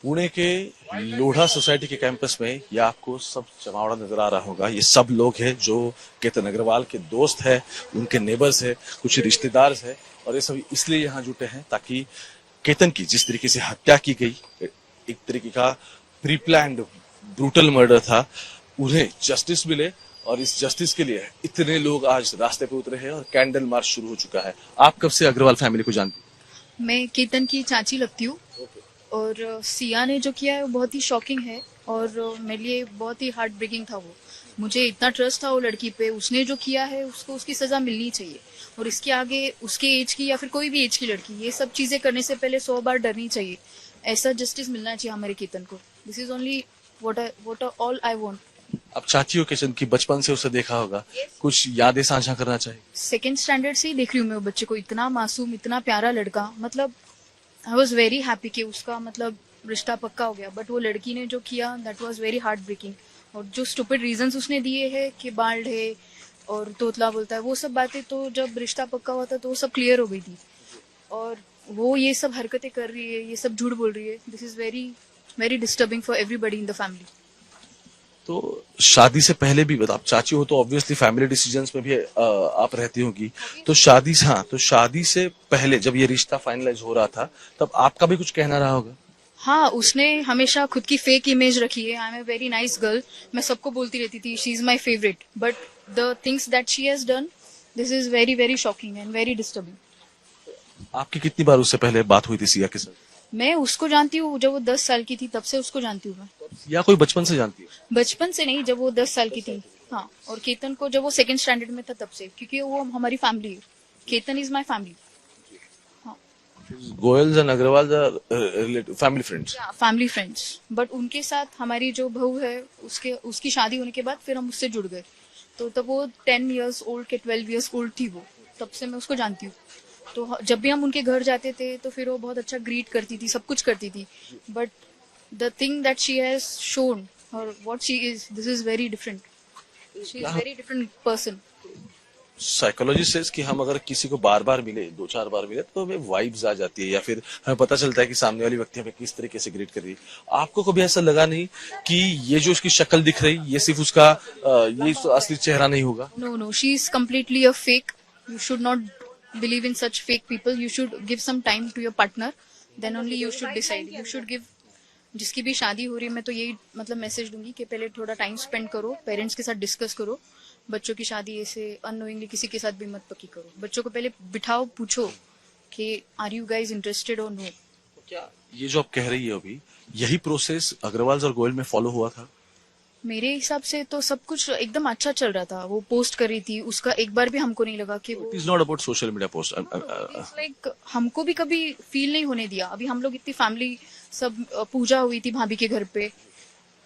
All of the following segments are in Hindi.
पुणे के लोढ़ा सोसाइटी के कैंपस में ये आपको सब जमावड़ा नजर आ रहा होगा। ये सब लोग हैं जो केतन अग्रवाल के दोस्त हैं, उनके नेबर्स हैं, कुछ रिश्तेदार हैं, और ये सब इसलिए यहाँ जुटे हैं ताकि केतन की जिस तरीके से हत्या की गई, एक तरीके का प्री प्लान्ड ब्रूटल मर्डर था, उन्हें जस्टिस मिले। और इस जस्टिस के लिए इतने लोग आज रास्ते पे उतरे हैं और कैंडल मार्च शुरू हो चुका है। आप कब से अग्रवाल फैमिली को जानती हैं? मैं केतन की चाची लगती हूँ और सिया ने जो किया है वो बहुत ही शॉकिंग है और मेरे लिए बहुत ही हार्ट ब्रेकिंग था। वो मुझे इतना ट्रस्ट था वो लड़की पे, उसने जो किया है उसको उसकी सजा मिलनी चाहिए। और इसके आगे उसके एज की या फिर कोई भी एज की लड़की ये सब चीजें करने से पहले 100 बार डरनी चाहिए। ऐसा जस्टिस मिलना चाहिए हमारे केतन को। This is only what all I want. आप चाची हो किशन की, बचपन से उसे देखा होगा, कुछ यादें साझा करना चाहिए? सेकेंड स्टैंडर्ड से ही देख रही हूँ मैं वो बच्चे को, इतना मासूम इतना प्यारा लड़का। मतलब आई वॉज वेरी हैप्पी कि उसका मतलब रिश्ता पक्का हो गया। बट वो लड़की ने जो किया that was very heartbreaking. और जो स्टूपिड रीजंस उसने दिए हैं कि बाल्ड है और तोतला बोलता है, वो सब बातें तो जब रिश्ता पक्का हुआ था तो वो सब क्लियर हो गई थी। और वो ये सब हरकतें कर रही है, ये सब झूठ बोल रही है। This is very very disturbing for everybody in the family. तो शादी से पहले भी आप चाची हो तो ऑब्वियसली फैमिली डिसीजंस में भी आप रहती होगी। तो शादी से पहले जब ये रिश्ता फाइनलाइज हो रहा था तब आपका भी कुछ कहना रहा होगा? हाँ, उसने हमेशा खुद की फेक इमेज रखी है। I am a very nice girl, मैं सबको बोलती रहती थी she is my favourite. But the things that she has done, this is very very shocking and very disturbing. आपकी कितनी बार उससे पहले बात हुई थी सिया के साथ? मैं उसको जानती हूँ जब वो 10 साल की थी, तब से उसको जानती हूँ मैं। या कोई बचपन से जानती है? बचपन से नहीं, जब वो 10 साल की थी। हाँ, और केतन को जब वो सेकंड स्टैंडर्ड में था तब से, क्योंकि वो हमारी फैमिली है। Ketan is my family. हाँ, Goyals and Agrawal family friends. Family friends. But उनके साथ हमारी जो बहू है उसकी शादी होने के बाद फिर हम उससे जुड़ गए। तो तब वो 10 ईयर्स ओल्ड के 12 ईयर्स ओल्ड थी वो, तब से मैं उसको जानती हूँ। तो जब भी हम उनके घर जाते थे तो फिर वो बहुत अच्छा ग्रीट करती थी, सब कुछ करती थी। But the thing that she has shown और what she is, this is very different. She is very different person. Psychology says कि हम अगर किसी को बार बार मिले, 2-4 बार मिले, तो हमें वाइब्स आ जाती है या फिर हमें पता चलता है कि सामने वाली व्यक्ति हमें किस तरीके से ग्रीट कर रही है। आपको कभी ऐसा लगा नहीं कि ये जो उसकी शक्ल दिख रही ये सिर्फ उसका ये असली चेहरा नहीं होगा? No, no, she is completely a fake. You should not believe in such fake people. You should give some time to your partner. Then only you should decide. You should give. जिसकी भी शादी हो रही है, मैं तो यही मतलब मैसेज दूंगी कि पहले थोड़ा टाइम स्पेंड करो, पेरेंट्स के साथ डिस्कस करो। बच्चों की शादी ऐसे अननोइंगली किसी के साथ भी मत पक्की करो। बच्चों को पहले बिठाओ, पूछो कि आर यू गाइज इंटरेस्टेड और नो। क्या ये जो आप कह रही है अभी, यही प्रोसेस अग्रवाल और गोयल में फॉलो हुआ था? मेरे हिसाब से तो सब कुछ एकदम अच्छा चल रहा था। वो पोस्ट कर रही थी, उसका एक बार भी हमको नहीं लगा कि वो it is not about social media post. Like हमको भी कभी फील नहीं होने दिया। अभी हम लोग इतनी फैमिली सब पूजा हुई थी भाभी के घर पे,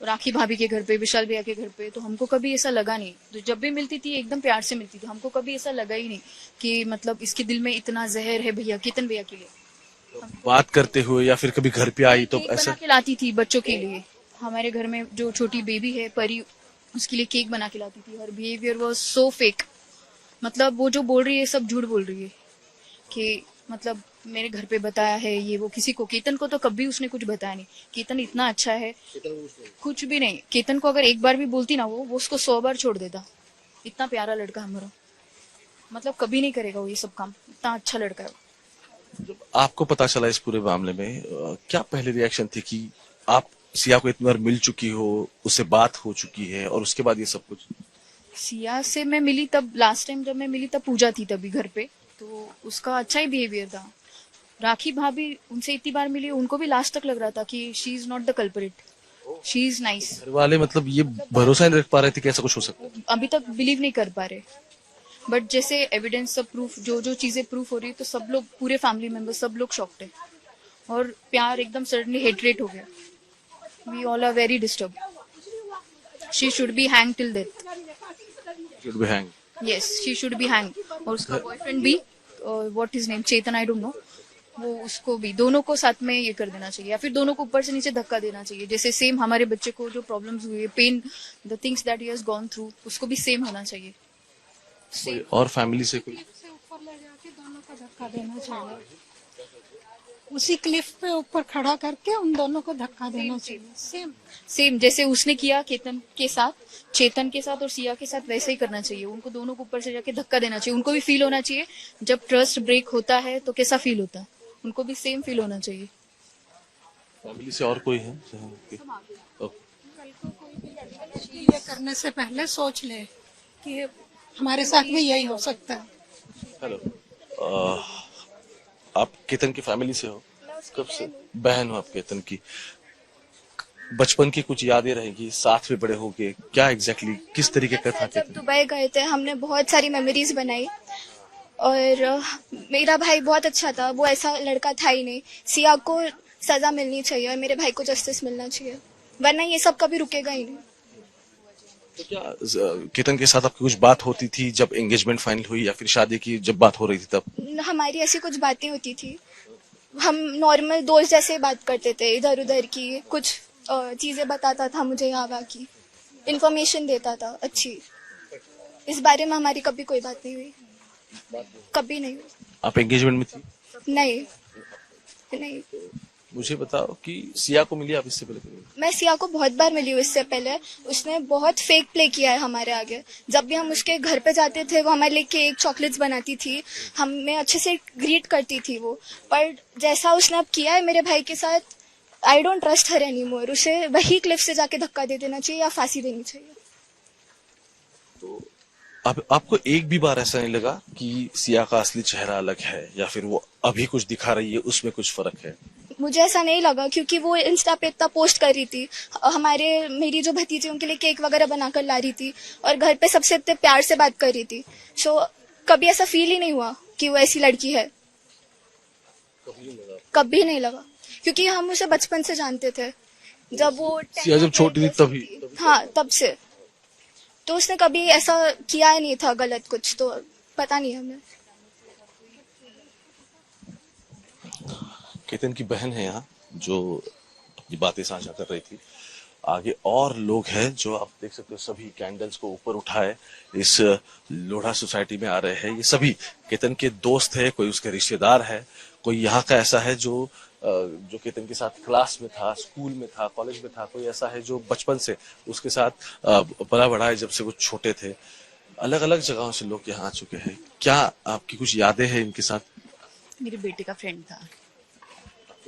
राखी भाभी के घर पे, विशाल भैया के घर पे, तो हमको कभी ऐसा लगा नहीं। तो जब भी मिलती थी एकदम प्यार से मिलती थी, हमको कभी ऐसा लगा ही नहीं कि मतलब इसके दिल में इतना जहर है भैया, केतन भैया के लिए। बात करते हुए या फिर कभी घर पे आई तो केक ऐसा? बना के लाती थी बच्चों के लिए। हमारे घर में जो छोटी बेबी है परी, उसके लिए केक बना के लाती थी। हर बिहेवियर वाज सो फेक। मतलब वो जो बोल रही है सब झूठ बोल रही है कि मतलब मेरे घर पे बताया है ये वो। किसी को, केतन को तो कभी उसने कुछ बताया नहीं। केतन इतना अच्छा है, कुछ भी नहीं। केतन को अगर एक बार भी बोलती ना वो उसको 100 बार छोड़ देता। इतना प्यारा लड़का हमारा, मतलब कभी नहीं करेगा वो ये सब काम। इतना अच्छा लड़का है वो। जब आपको पता चला इस पूरे मामले में, क्या पहले रिएक्शन थी कि आप सिया को इतनी बार मिल चुकी हो, उससे बात हो चुकी है और उसके बाद ये सब कुछ? सिया से मैं मिली तब, लास्ट टाइम जब मैं मिली तब पूजा थी तभी घर पे, तो उसका अच्छा ही बिहेवियर था। राखी भाभी उनसे इतनी बार मिली, उनको भी लास्ट तक लग रहा था कि she is not the culprit, she is nice. घर वाले मतलब ये भरोसा नहीं रख पा रहे थे कि ऐसा कुछ हो सकता है? अभी तक बिलीव नहीं कर पा रहे। बट जैसे एविडेंस सब प्रूफ, जो जो चीजें प्रूफ हो रही है, तो सब लोग, पूरे फैमिली मेंबर सब लोग शॉक्ड है। और प्यार एकदम सडनली हेटरेट हो गया। We all are very disturb. She should be hang till death. Should be hanged. Yes, she should be hang. और उसका बॉयफ्रेंड भी, what is name, Chetan, I don't know, वो उसको भी, दोनों को साथ में ये कर देना चाहिए, या फिर दोनों को ऊपर से नीचे धक्का देना चाहिए। जैसे सेम हमारे बच्चे को जो प्रॉब्लम्स हुई है, pain, the things that he has gone through, उसको भी सेम होना चाहिए। कोई और फैमिली से कोई? से ऊपर ले जाके दोनों को धक्का देना चाहिए। उसी क्लिफ पे ऊपर खड़ा करके उन दोनों को धक्का देना चाहिए। सेम सेम जैसे उसने किया चेतन के साथ और सिया के साथ वैसे ही करना चाहिए। उनको दोनों को ऊपर से जाके धक्का देना चाहिए। उनको भी फील होना चाहिए जब ट्रस्ट ब्रेक होता है तो कैसा फील होता है, उनको भी सेम फील होना चाहिए। फैमिली से और कोई है? ये करने से पहले सोच ले कि हमारे साथ भी यही हो सकता है। हेलो, आप केतन की फैमिली से हो? कब से बहन हो आप केतन की? बचपन की कुछ यादें रहेगी, साथ में बड़े होके, क्या एग्जैक्टली किस तरीके का था जब केतन? दुबई गए थे हमने बहुत सारी मेमोरीज बनाई। और मेरा भाई बहुत अच्छा था, वो ऐसा लड़का था ही नहीं। सिया को सजा मिलनी चाहिए और मेरे भाई को जस्टिस मिलना चाहिए, वरना ये सब कभी रुकेगा ही नहीं। तो क्या केतन के साथ आपकी कुछ बात होती थी जब एंगेजमेंट फाइनल हुई, या फिर शादी की जब बात हो रही थी तब? हमारी ऐसी कुछ बातें होती थी, हम नॉर्मल दोस्त जैसे बात करते थे, इधर उधर की कुछ चीजें बताता था मुझे, यहाँ वहाँ की इंफॉर्मेशन देता था अच्छी। इस बारे में हमारी कभी कोई बात नहीं हुई, कभी नहीं हुई। आप एंगेजमेंट में थी? नहीं नहीं, मुझे बताओ कि सिया को मिली आप इससे पहले? मैं सिया को बहुत बार मिली हूँ इससे पहले। उसने बहुत फेक प्ले किया है हमारे आगे। जब भी हम उसके घर पे जाते थे वो हमारे लिए केक चॉकलेट्स बनाती थी, हमें अच्छे से ग्रीट करती थी वो। पर जैसा उसने अब किया है मेरे भाई के साथ, I don't trust her any more. उसे वही क्लिफ से जाके धक्का दे देना चाहिए या फांसी देनी चाहिए। तो अब आपको एक भी बार ऐसा नहीं लगा कि सिया का असली चेहरा अलग है, या फिर वो अभी कुछ दिखा रही है उसमें कुछ फर्क है? मुझे ऐसा नहीं लगा, क्योंकि वो इंस्टा पे इतना पोस्ट कर रही थी, मेरी जो भतीजी उनके लिए केक वगैरह बनाकर ला रही थी और घर पे सबसे इतने प्यार से बात कर रही थी। सो कभी ऐसा फील ही नहीं हुआ कि वो ऐसी लड़की है, कभी नहीं लगा। क्योंकि हम उसे बचपन से जानते थे, जब वो सिया जब छोटी थी तभी? हाँ, तब से। तो उसने कभी ऐसा किया ही नहीं था गलत कुछ, तो पता नहीं हमें। केतन की बहन है यहाँ जो ये बातें साझा कर रही थी। आगे और लोग हैं जो आप देख सकते हो, सभी कैंडल्स को ऊपर उठाए इस लोढ़ा सोसाइटी में आ रहे हैं। ये सभी केतन के दोस्त है, कोई उसके रिश्तेदार है, कोई यहाँ का ऐसा है जो केतन के साथ क्लास में था, स्कूल में था, कॉलेज में था, कोई ऐसा है जो बचपन से उसके साथ पला बढ़ा है जब से वो छोटे थे। अलग अलग जगहों से लोग यहाँ आ चुके हैं। क्या आपकी कुछ यादें हैं इनके साथ? मेरे बेटे का फ्रेंड था।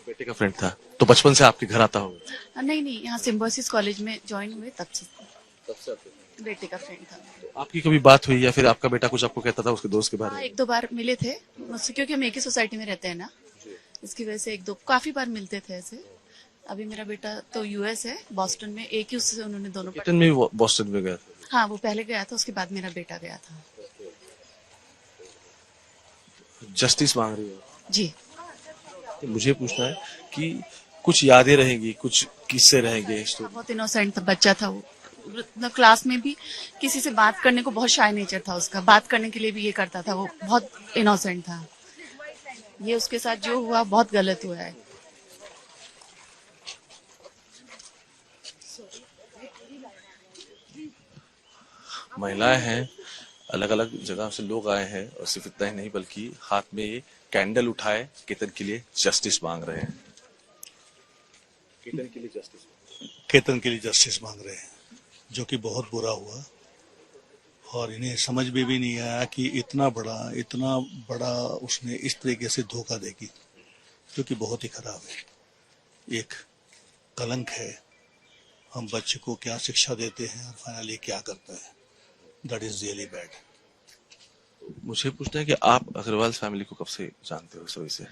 बेटे का फ्रेंड था तो बचपन से आपके घर आता होगा? नहीं, यहाँ सिम्बोसिस कॉलेज में ज्वाइन हुए तब से बेटे का फ्रेंड था। तो आपकी कभी बात हुई, या फिर आपका बेटा कुछ आपको कहता था उसके दोस्त के बारे हाँ, में? एक दो बार मिले थे मुझसे, क्योंकि हम एक ही सोसाइटी में रहते हैं ना, इसकी वजह से एक दो काफी बार मिलते थे ऐसे। अभी मेरा बेटा तो यूएस है, बॉस्टन में, एक ही उससे उन्होंने दोनों केतन में भी बॉस्टन में गया था? हाँ, वो पहले गया था, उसके बाद मेरा बेटा गया था। जस्टिस मांग रही हो? जी। तो मुझे पूछना है कि कुछ यादें रहेंगी, कुछ किस्से रहेंगे? बहुत इनोसेंट था, बच्चा था वो। मतलब क्लास में भी किसी से बात करने को बहुत शाय नेचर था उसका, बात करने के लिए भी ये करता था, वो बहुत इनोसेंट था। ये उसके साथ जो हुआ बहुत गलत हुआ है। महिलाएं हैं, अलग अलग जगह से लोग आए हैं, और सिर्फ इतना ही नहीं बल्कि हाथ में ये कैंडल उठाए केतन के लिए जस्टिस मांग रहे हैं। केतन के लिए जस्टिस मांग रहे हैं, जो कि बहुत बुरा हुआ। और इन्हें समझ में भी नहीं आया कि इतना बड़ा उसने इस तरीके से धोखा देगी, जो कि बहुत ही खराब है, एक कलंक है। हम बच्चे को क्या शिक्षा देते हैं और फाइनली क्या करता है, दैट इज रियली बैड। मुझे पूछना है कि आप अग्रवाल फैमिली को कब से जानते हो? सभी से?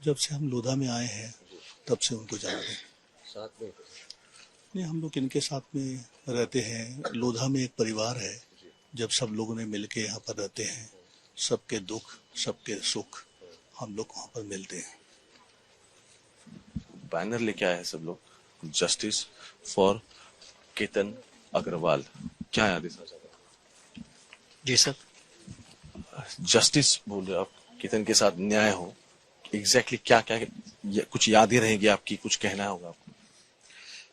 जब से हम लोधा में आए हैं तब से उनको जानते हैं। साथ में? नहीं, हम लोग इनके साथ में रहते हैं। लोधा में एक परिवार है, जब सब लोगों ने मिलके यहाँ पर रहते हैं, सबके दुख सबके सुख हम लोग वहाँ पर मिलते हैं। बैनर लेके आए हैं सब लोग, जस्टिस फॉर केतन अग्रवाल। क्या याद है? जी सर। जस्टिस बोल रहे हो आप, केतन के साथ न्याय हो, एग्जैक्टली क्या क्या कुछ यादें रहेंगी आपकी, कुछ कहना होगा आपको?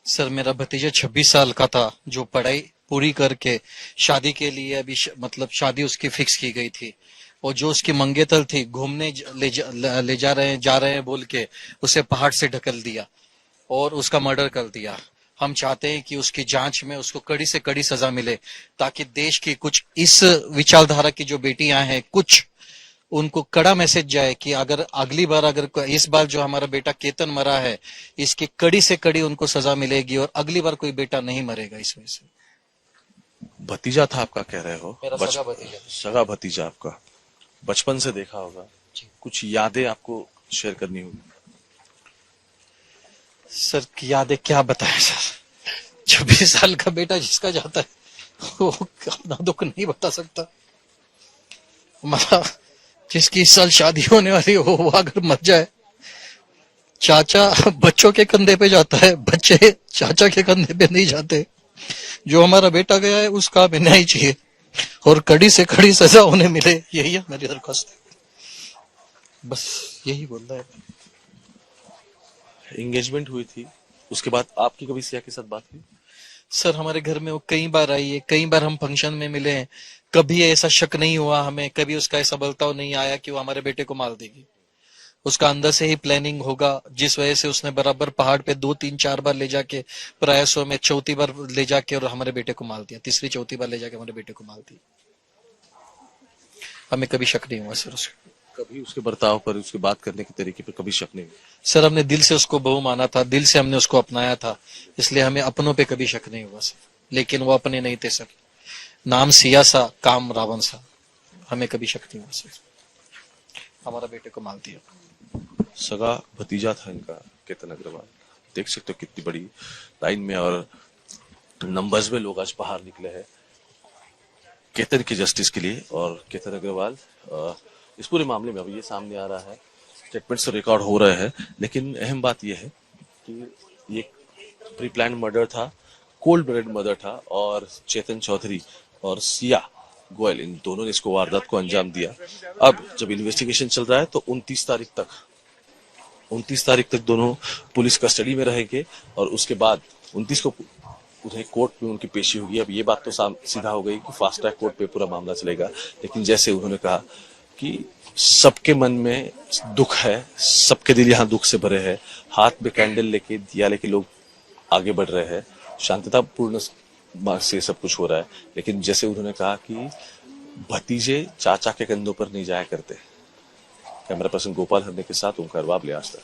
सर, मेरा भतीजा 26 साल का था, जो पढ़ाई पूरी करके शादी के लिए अभी मतलब शादी उसकी फिक्स की गई थी, और जो उसकी मंगेतर थी घूमने ले जा रहे हैं बोल के उसे पहाड़ से ढकल दिया और उसका मर्डर कर दिया। हम चाहते हैं कि उसकी जांच में उसको कड़ी से कड़ी सजा मिले, ताकि देश की कुछ इस विचारधारा की जो बेटियां हैं कुछ उनको कड़ा मैसेज जाए कि अगर अगली बार इस बार जो हमारा बेटा केतन मरा है इसकी कड़ी से कड़ी उनको सजा मिलेगी और अगली बार कोई बेटा नहीं मरेगा इस वजह से। भतीजा था आपका कह रहे हो? मेरा सगा भतीजा। सगा भतीजा आपका, बचपन से देखा होगा, कुछ यादें आपको शेयर करनी होगी। सर यादें क्या बताएं सर, 26 साल का बेटा जिसका जाता है वो अपना दुख नहीं बता सकता। हमारा जिसकी इस साल शादी होने वाली हो वो अगर मर जाए, चाचा बच्चों के कंधे पे जाता है, बच्चे चाचा के कंधे पे नहीं जाते। जो हमारा बेटा गया है उसका हमें न्याय चाहिए और कड़ी से कड़ी सजा उन्हें मिले, यही है मेरी दरख्वास्त। बस यही बोलना है। एंगेजमेंट हुई थी, उसके बाद आपकी कभी सिया के साथ बात हुई? सर हमारे घर में वो कई बार आई है, कई बार हम फंक्शन में मिले हैं, कभी ऐसा शक नहीं हुआ हमें, कभी उसका ऐसा बलताव नहीं आया कि वो हमारे बेटे को मार देगी। उसका अंदर से ही प्लानिंग होगा, जिस वजह से उसने बराबर पहाड़ पे 2-3-4 बार ले जाके, प्रयासों में चौथी बार ले जाके और हमारे बेटे को मार दिया, तीसरी चौथी बार ले जाके हमारे बेटे को मार दिया। हमें कभी शक नहीं हुआ सर उसको। कभी उसके बर्ताव पर, उसके बात करने के तरीके पर कभी शक नहीं हुआ? सर हमने दिल से उसको बहू माना था, दिल से हमने उसको अपनाया था, इसलिए हमें अपनों पे कभी शक नहीं हुआ सर। लेकिन वो अपने नहीं थे सर, नाम सिया सा काम रावण सा, हमें कभी शक नहीं हुआ सर। हमारा बेटे को मार दिया। सगा भतीजा था इनका केतन अग्रवाल। देख सकते हो कितनी बड़ी लाइन में और नंबर्स में लोग आज बाहर निकले हैं केतन की जस्टिस के लिए। और केतन अग्रवाल इस पूरे मामले में अब ये सामने आ रहा है, स्टेटमेंट्स तो रिकॉर्ड हो रहे हैं, लेकिन अहम बात यह है कि ये प्री प्लान मर्डर था, कोल्ड ब्लडेड मर्डर था और चेतन चौधरी और सिया गोयल इन दोनों ने इसको वारदात को अंजाम दिया। अब जब इन्वेस्टिगेशन चल रहा है तो 29 तारीख तक दोनों पुलिस कस्टडी में रहेंगे और उसके बाद 29 को उन्हें कोर्ट में उनकी पेशी होगी। अब ये बात तो सीधा हो गई कि फास्ट ट्रैक कोर्ट पे पूरा मामला चलेगा, लेकिन जैसे उन्होंने कहा कि सबके मन में दुख है, सबके दिल यहाँ दुख से भरे हैं, हाथ में कैंडल लेके, दिया लेके लोग आगे बढ़ रहे हैं, शांततापूर्ण से सब कुछ हो रहा है। लेकिन जैसे उन्होंने कहा कि भतीजे चाचा के कंधों पर नहीं जाया करते। कैमरा पर्सन गोपाल हरने के साथ ओंकार बाबले, आज तक।